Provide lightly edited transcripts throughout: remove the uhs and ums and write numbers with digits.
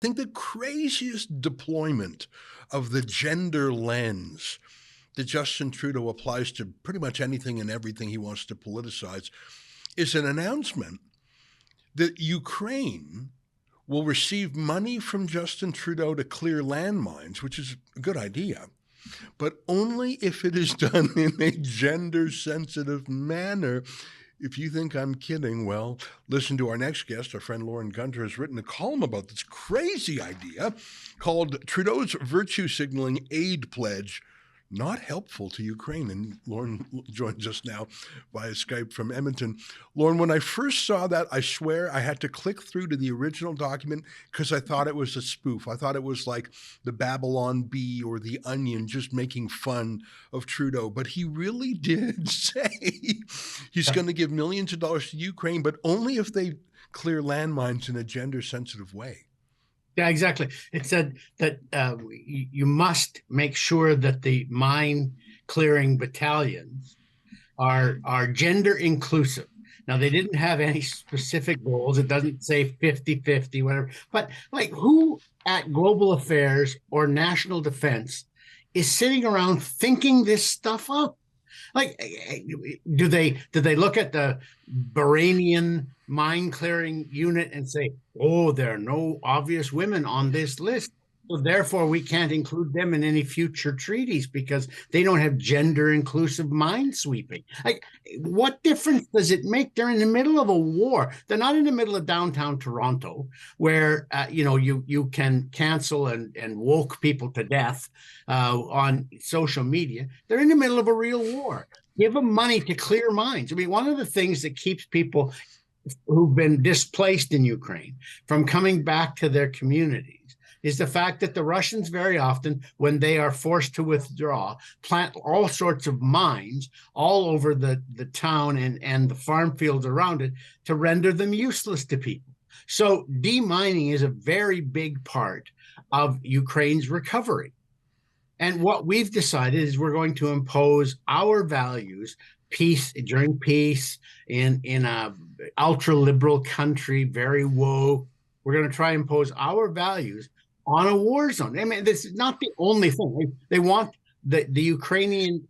think the craziest deployment of the gender lens that Justin Trudeau applies to pretty much anything and everything he wants to politicize is an announcement that Ukraine will receive money from Justin Trudeau to clear landmines, which is a good idea, but only if it is done in a gender-sensitive manner. If you think I'm kidding, well, listen to our next guest. Our friend Lorne Gunter has written a column about this crazy idea called Trudeau's Virtue Signaling Aid Pledge Not Helpful to Ukraine. And Lorne joins us now via Skype from Edmonton. Lorne, when I first saw that, I swear I had to click through to the original document because I thought it was a spoof. I thought it was like the Babylon Bee or the Onion just making fun of Trudeau. But he really did say he's going to give millions of dollars to Ukraine, but only if they clear landmines in a gender-sensitive way. Yeah, exactly. It said that you must make sure that the mine clearing battalions are gender inclusive. Now, they didn't have any specific goals. It doesn't say 50-50, whatever. But like, who at Global Affairs or National Defense is sitting around thinking this stuff up? Like, do they look at the Bahrainian mine clearing unit and say, oh, there are no obvious women on this list, so therefore we can't include them in any future treaties because they don't have gender inclusive mine sweeping? Like, what difference does it make? They're in the middle of a war. They're not in the middle of downtown Toronto where you can cancel and woke people to death on social media. They're in the middle of a real war. Give them money to clear mines. I mean, one of the things that keeps people who've been displaced in Ukraine from coming back to their communities is the fact that the Russians very often, when they are forced to withdraw, plant all sorts of mines all over the town and the farm fields around it to render them useless to people. So demining is a very big part of Ukraine's recovery. And what we've decided is we're going to impose our values, peace during peace, in a ultra liberal country, very woke. We're going to try and impose our values on a war zone. I mean, this is not the only thing. They want the Ukrainian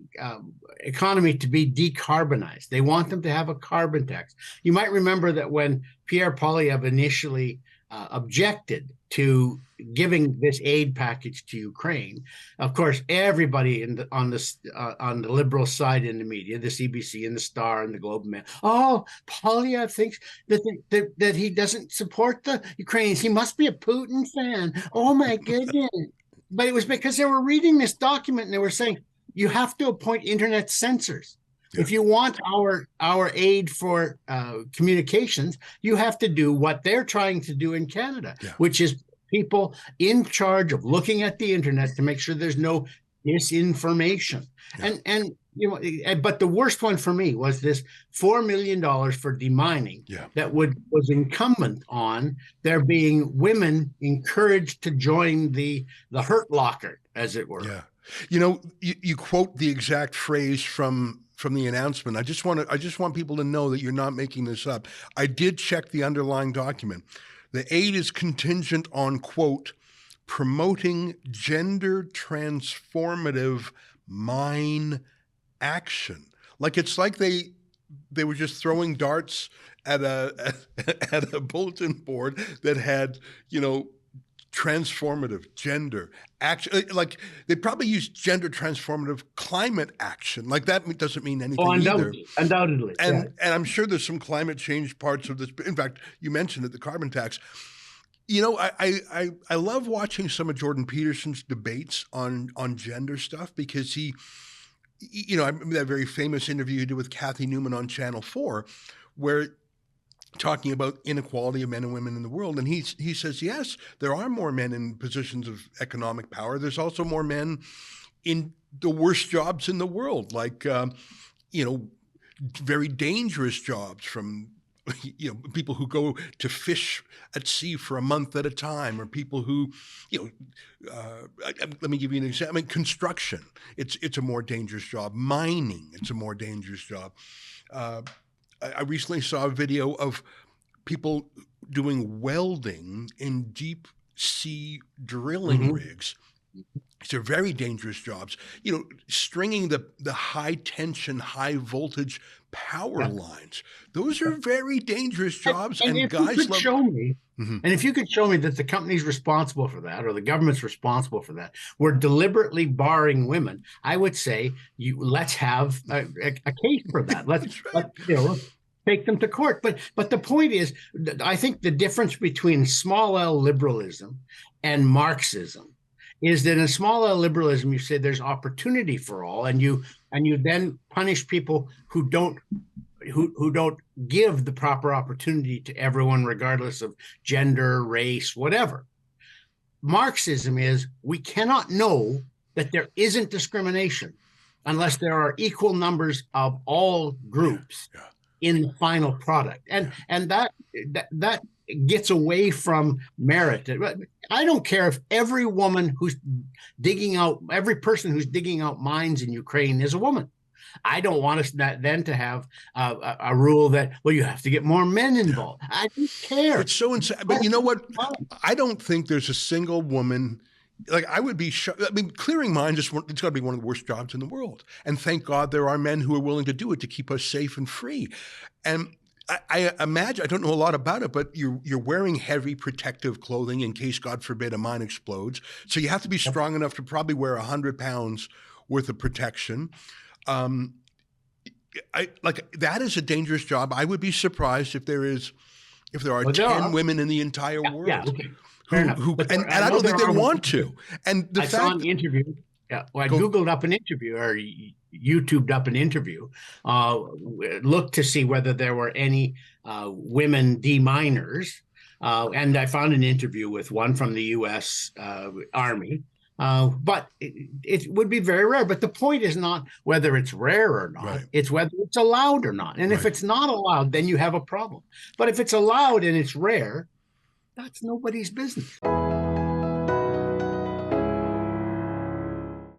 economy to be decarbonized. They want them to have a carbon tax. You might remember that when Pierre Poilievre initially objected to giving this aid package to Ukraine, of course, everybody on the liberal side in the media, the CBC and the Star and the Globe and Mail, oh, Poilievre thinks that he doesn't support the Ukrainians. He must be a Putin fan. Oh my goodness! But it was because they were reading this document and they were saying you have to appoint internet censors. Yeah. If you want our aid for communications, you have to do what they're trying to do in Canada, which is people in charge of looking at the internet to make sure there's no disinformation. And but the worst one for me was this $4 million for demining that was incumbent on there being women encouraged to join the Hurt Locker, as it were. Yeah, you quote the exact phrase from the announcement. I just want people to know that you're not making this up. I did check the underlying document. The aid is contingent on, quote, promoting gender transformative mine action. Like it's like they were just throwing darts at a bulletin board that had, transformative gender action. Like they probably use gender transformative climate action. Like that doesn't mean anything either. Undoubtedly. And I'm sure there's some climate change parts of this. In fact, you mentioned it, the carbon tax. I love watching some of Jordan Peterson's debates on gender stuff because he, I remember that very famous interview he did with Kathy Newman on Channel 4, where talking about inequality of men and women in the world. And he says, yes, there are more men in positions of economic power. There's also more men in the worst jobs in the world, like, very dangerous jobs from, people who go to fish at sea for a month at a time, or people who, let me give you an example. I mean, construction, it's a more dangerous job. Mining, it's a more dangerous job. I recently saw a video of people doing welding in deep sea drilling rigs. These are very dangerous jobs. You know, stringing the high tension, high voltage power lines. Those are very dangerous jobs. And if guys you could show me, and if you could show me that the companies responsible for that or the government's responsible for that were deliberately barring women, I would say let's have a case for that. Let's take them to court. But the point is, I think the difference between small L liberalism and Marxism is that in small L liberalism, you say there's opportunity for all, and you then punish people who don't give the proper opportunity to everyone, regardless of gender, race, whatever. Marxism is we cannot know that there isn't discrimination unless there are equal numbers of all groups in the final product, and that gets away from merit. I don't care if every person who's digging out mines in Ukraine is a woman. I don't want us then to have a rule that, well, you have to get more men involved. I don't care. It's so insane. But you know what? I don't think there's a single woman. Like, I would be shocked. I mean, clearing mines it's got to be one of the worst jobs in the world. And thank God there are men who are willing to do it to keep us safe and free. And I imagine, I don't know a lot about it, but you're wearing heavy protective clothing in case, God forbid, a mine explodes. So you have to be strong enough to probably wear 100 pounds worth of protection. That is a dangerous job. I would be surprised if there are 10 women in the entire world. Yeah, okay. And I don't think they want to. And I saw an interview. Yeah, well, I Googled up an interview or YouTubed up an interview, looked to see whether there were any women deminers, and I found an interview with one from the U.S. Army. But it would be very rare. But the point is not whether it's rare or not. Right. It's whether it's allowed or not. And if it's not allowed, then you have a problem. But if it's allowed and it's rare, that's nobody's business.